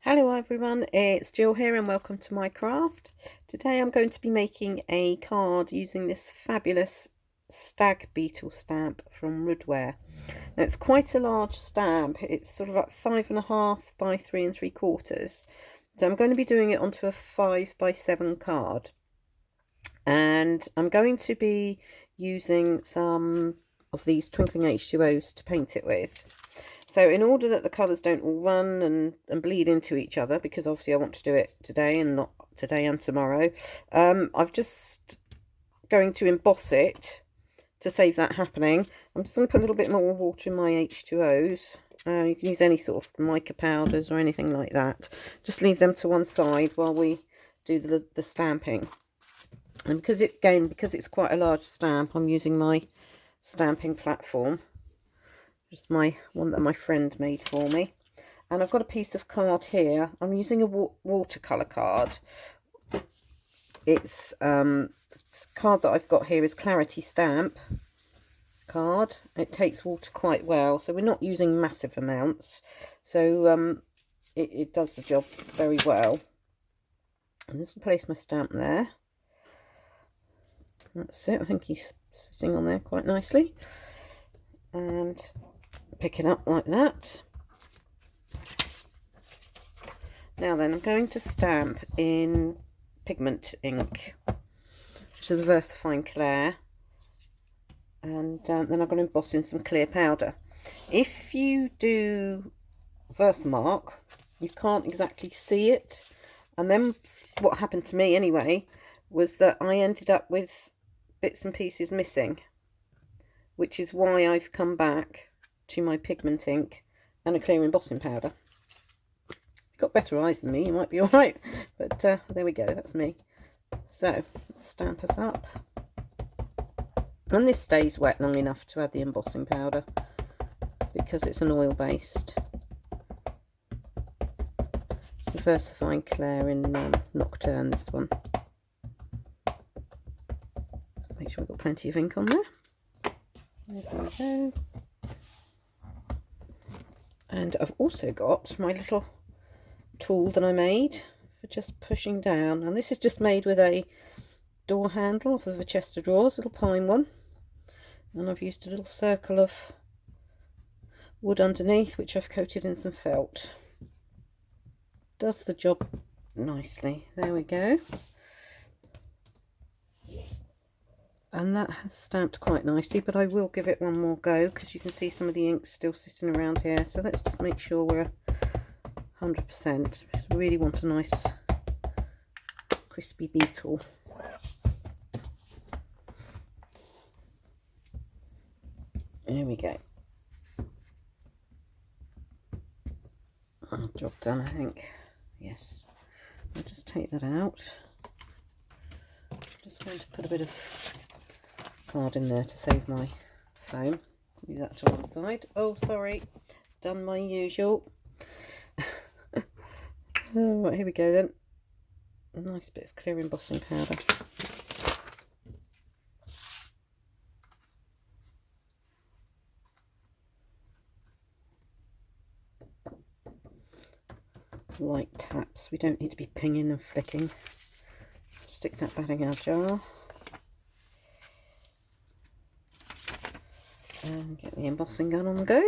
Hello everyone, it's Jill here and welcome to my craft. Today I'm going to be making a card using this fabulous Stag Beetle stamp from Woodware. Now it's quite a large stamp, it's sort of like 5.5 by 3 3/4. So I'm going to be doing it onto a 5 by 7 card. And I'm going to be using some of these Twinkling H2Os to paint it with. So in order that the colours don't all run and bleed into each other, because obviously I want to do it today and not today and tomorrow, I've just going to emboss it to save that happening. I'm just going to put a little bit more water in my H2Os. You can use any sort of mica powders or anything like that. Just leave them to one side while we do the stamping. And because it's quite a large stamp, I'm using my stamping platform. Just my one that my friend made for me. And I've got a piece of card here. I'm using a watercolour card. It's this card that I've got here is Clarity Stamp card. It takes water quite well, so we're not using massive amounts. So it does the job very well. I'm just going to place my stamp there. That's it. I think he's sitting on there quite nicely. And pick it up like that. Now then, I'm going to stamp in pigment ink, which is a Versafine Clair, and then I'm going to emboss in some clear powder. If you do Versamark, you can't exactly see it, and then what happened to me anyway was that I ended up with bits and pieces missing, which is why I've come back to my pigment ink and a clear embossing powder. You've got better eyes than me, you might be alright, but there we go, that's me. So let's stamp us up, and this stays wet long enough to add the embossing powder because it's an oil based. It's a Versafine Clair in Nocturn, this one. Let's make sure we've got plenty of ink on there. There we go. And I've also got my little tool that I made for just pushing down. And this is just made with a door handle off of a chest of drawers, a little pine one. And I've used a little circle of wood underneath, which I've coated in some felt. Does the job nicely. There we go. And that has stamped quite nicely, but I will give it one more go because you can see some of the ink still sitting around here. So let's just make sure we're 100%. We really want a nice crispy beetle. There we go. Job done, I think. Yes. I'll just take that out. I'm just going to put a bit of card in there to save my foam. Let's move that to one side. Oh, sorry, done my usual. Oh, right, here we go then. A nice bit of clear embossing powder. Light taps. We don't need to be pinging and flicking. Stick that back in our jar. And get the embossing gun on the go.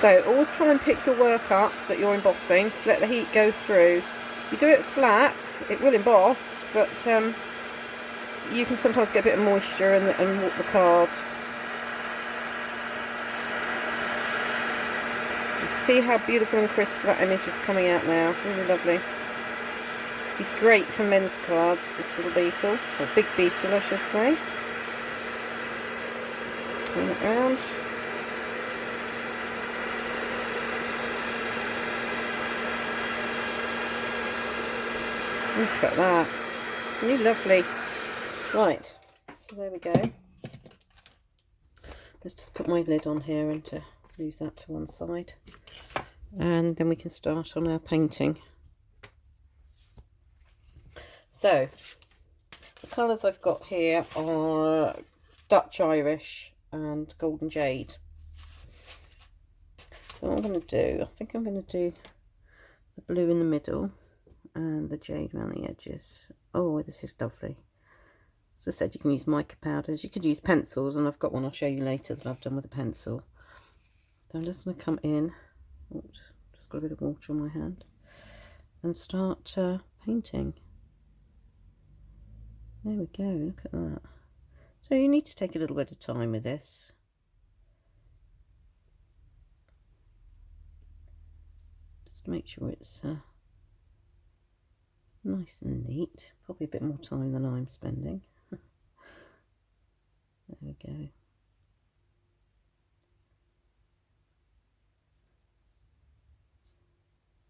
So always try and pick your work up that you're embossing to let the heat go through. If you do it flat, it will emboss, but you can sometimes get a bit of moisture and warp the card. See how beautiful and crisp that image is coming out now. Really lovely. He's great for men's cards, this little beetle, or big beetle I should say. Turn it round. Look at that. Really lovely. Right, so there we go. Let's just put my lid on here and to lose that to one side. And then we can start on our painting. So, the colours I've got here are Dutch Irish and Golden Jade. So what I'm going to do, I think I'm going to do the blue in the middle and the jade around the edges. Oh, this is lovely. As I said, you can use mica powders, you could use pencils, and I've got one I'll show you later that I've done with a pencil. So I'm just going to come in, oops, just got a bit of water on my hand, and start painting. There we go, look at that. So you need to take a little bit of time with this. Just to make sure it's nice and neat. Probably a bit more time than I'm spending. There we go.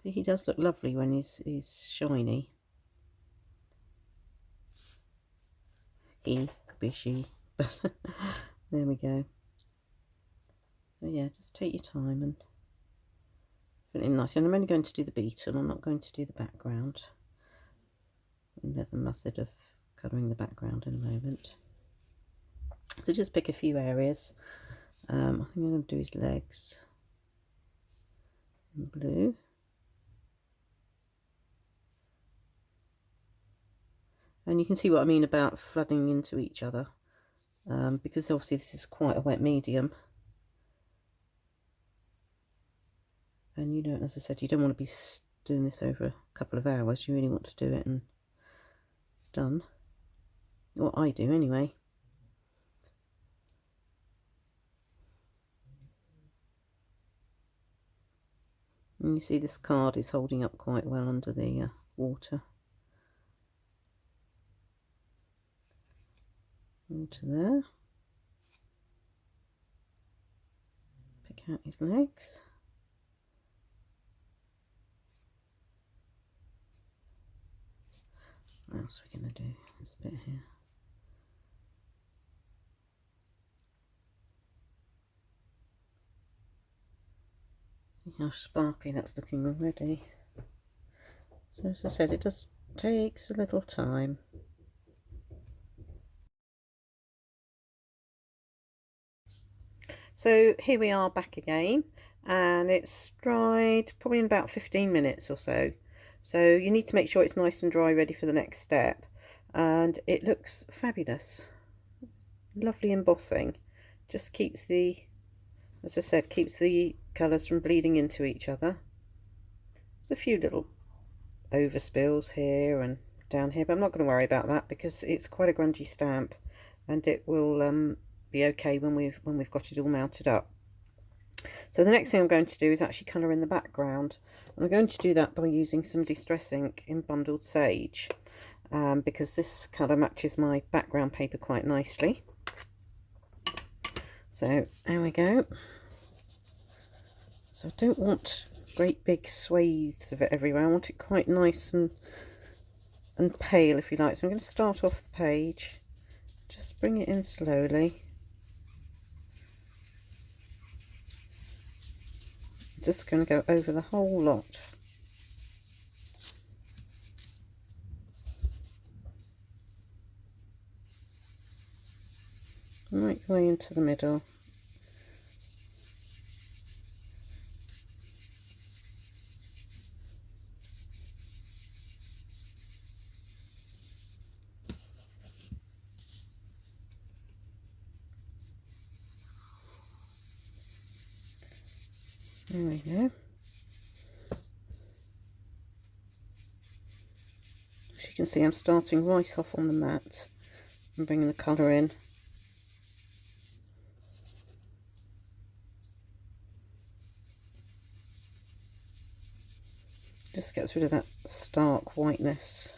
But he does look lovely when he's shiny. He could be she, but there we go. So yeah, just take your time and put it in nice. And I'm only going to do the beetle, I'm not going to do the background. Another method of colouring the background in a moment. So just pick a few areas. I think I'm going to do his legs in blue. And you can see what I mean about flooding into each other, because obviously this is quite a wet medium. And you don't, as I said, you don't want to be doing this over a couple of hours. You really want to do it and done. What I do anyway. And you see this card is holding up quite well under the water. Into there. Pick out his legs. What else are we going to do? This bit here. See how sparkly that's looking already. So as I said, it just takes a little time. So here we are back again, and it's dried probably in about 15 minutes or so. So you need to make sure it's nice and dry, ready for the next step. And it looks fabulous. Lovely embossing. Just keeps the, as I said, keeps the colours from bleeding into each other. There's a few little overspills here and down here, but I'm not going to worry about that because it's quite a grungy stamp, and it will be okay when we've got it all mounted up. So the next thing I'm going to do is actually colour in the background, and I'm going to do that by using some Distress ink in Bundled Sage, because this colour matches my background paper quite nicely. So there we go. So I don't want great big swathes of it everywhere. I want it quite nice and pale, if you like. So I'm going to start off the page, just bring it in slowly. Just going to go over the whole lot. Right the way into the middle. There we go. As you can see, I'm starting right off on the mat and bringing the colour in. Just gets rid of that stark whiteness.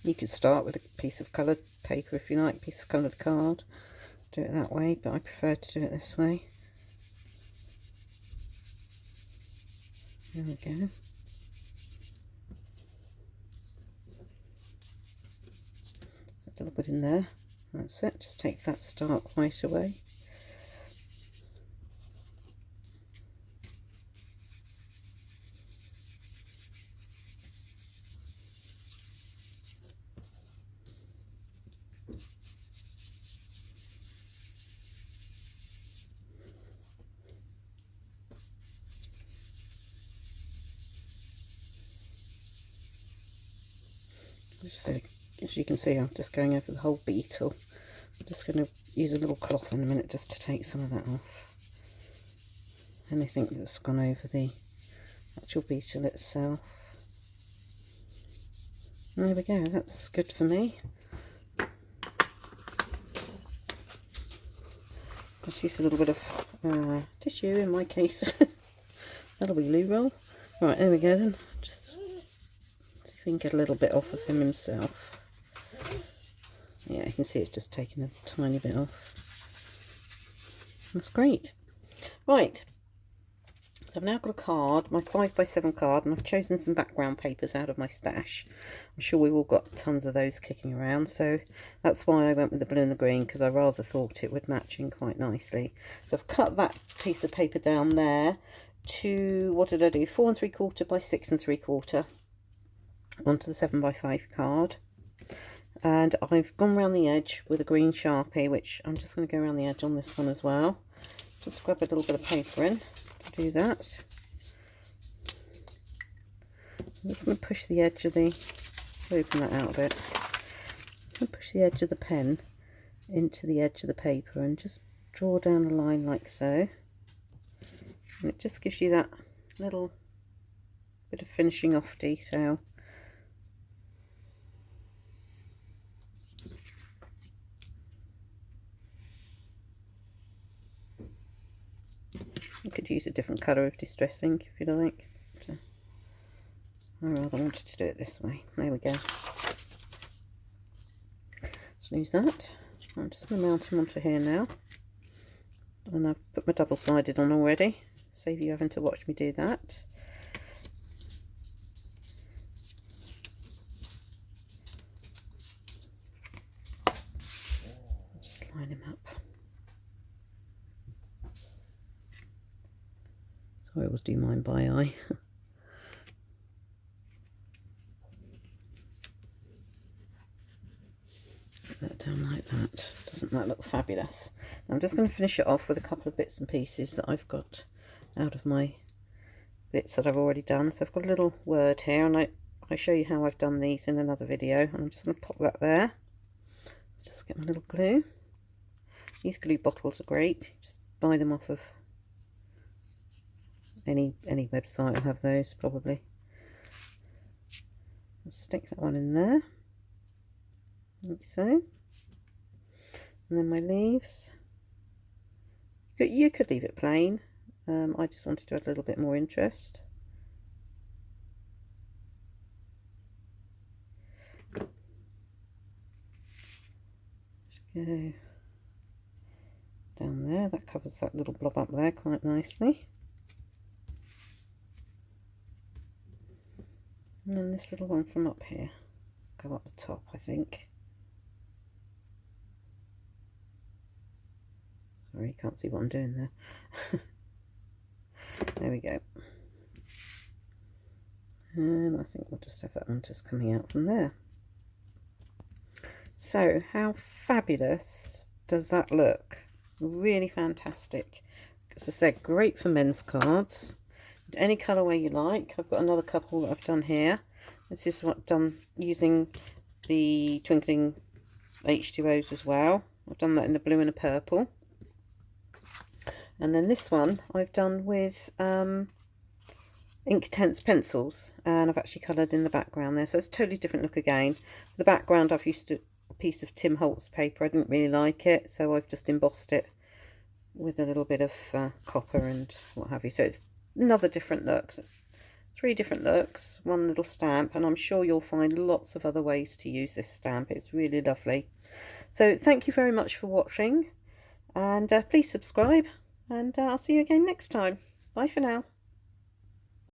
You could start with a piece of coloured paper if you like, piece of coloured card. Do it that way, but I prefer to do it this way. There we go. A little bit in there. That's it. Just take that stark white away. So, as you can see, I'm just going over the whole beetle. I'm just going to use a little cloth in a minute just to take some of that off. Anything that's gone over the actual beetle itself. There we go, that's good for me. Just use a little bit of tissue in my case. That'll be loo roll. Right, there we go then. Just see if we can get a little bit off of him himself. Yeah, you can see it's just taking a tiny bit off. That's great. Right, so I've now got a card, my 5x7 card, and I've chosen some background papers out of my stash. I'm sure we've all got tons of those kicking around, so that's why I went with the blue and the green, because I rather thought it would match in quite nicely. So I've cut that piece of paper down there to, what did I do, 4 3/4 by 6 3/4 onto the 7x5 card. And I've gone around the edge with a green Sharpie, which I'm just going to go around the edge on this one as well. Just grab a little bit of paper in to do that. I'm just going to push the edge of the, open that out a bit. I'm going to push the edge of the pen into the edge of the paper and just draw down a line like so. And it just gives you that little bit of finishing off detail. You could use a different colour of distress ink if you like. But, I rather wanted to do it this way. There we go. Snooze that. I'm just going to mount him onto here now. And I've put my double-sided on already. Save you having to watch me do that. Just line him up. So I always do mine by eye. Put that down like that. Doesn't that look fabulous? Now I'm just going to finish it off with a couple of bits and pieces that I've got out of my bits that I've already done. So I've got a little word here, and I show you how I've done these in another video. And I'm just going to pop that there. Let's just get my little glue. These glue bottles are great. Just buy them off of any website will have those probably. I'll stick that one in there like so, and then my leaves, you could leave it plain. I just wanted to add a little bit more interest. Just go down there, that covers that little blob up there quite nicely. And then this little one from up here, go up the top, I think. Sorry, you can't see what I'm doing there. There we go. And I think we'll just have that one just coming out from there. So, how fabulous does that look? Really fantastic. As I said, great for men's cards. Any colourway you like. I've got another couple that I've done here. This is what I've done using the Twinkling H2Os as well. I've done that in the blue and a purple. And then this one I've done with Inktense pencils, and I've actually coloured in the background there, so it's a totally different look again. For the background I've used a piece of Tim Holtz paper. I didn't really like it, so I've just embossed it with a little bit of copper and what have you. So it's another different look. So it's 3 different looks, one little stamp, and I'm sure you'll find lots of other ways to use this stamp. It's really lovely. So thank you very much for watching, and please subscribe, and I'll see you again next time. Bye for now.